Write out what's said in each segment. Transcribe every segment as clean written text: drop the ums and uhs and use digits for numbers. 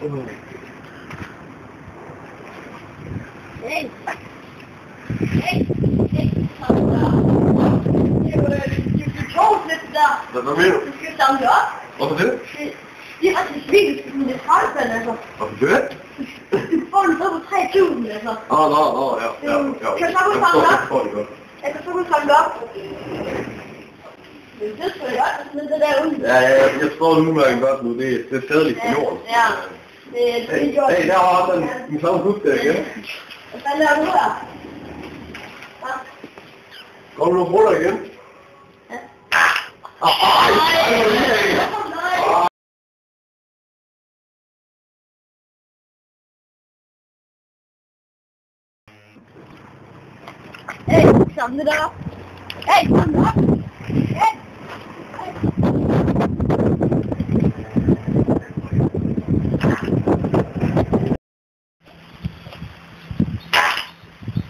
Hey. Hey. Hvad mener du? Du skal samle det op. Hvorfor det? Det er rigtig svært, men det er travlt, altså. Hvorfor det? Du får en sted på 3.000, altså. Ja. Kan du så kunne samle det op? Jeg kan så kunne samle det op. Men det skal jeg godt, sådan det der ud. Ja, jeg tror nu, at jeg godt nu. Det er skadeligt for jorden. Ja. Hey, der var også en samme hus der igen. Hvad fanden laver du her? Kommer du nogle ruller igen? Ja. Hey, samle det op. Hey, samle det op. Hey.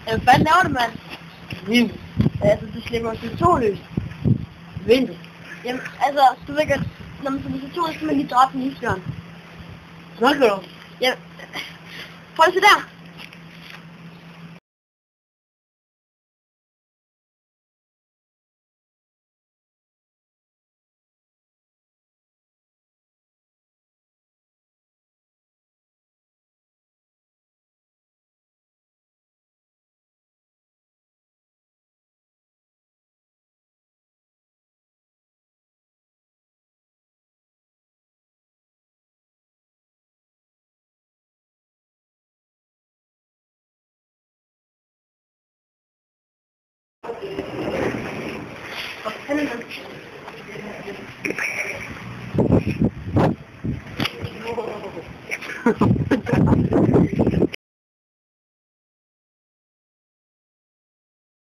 Hvad fanden laver du, mand? Vind. Altså, du slipper CO2-løs. Vind. Jamen, altså, du ved godt, når man slipper CO2, så kan man lige droppe en isbjørn. Snakker du? Jamen, prøv at se der. Hvad fanden er det?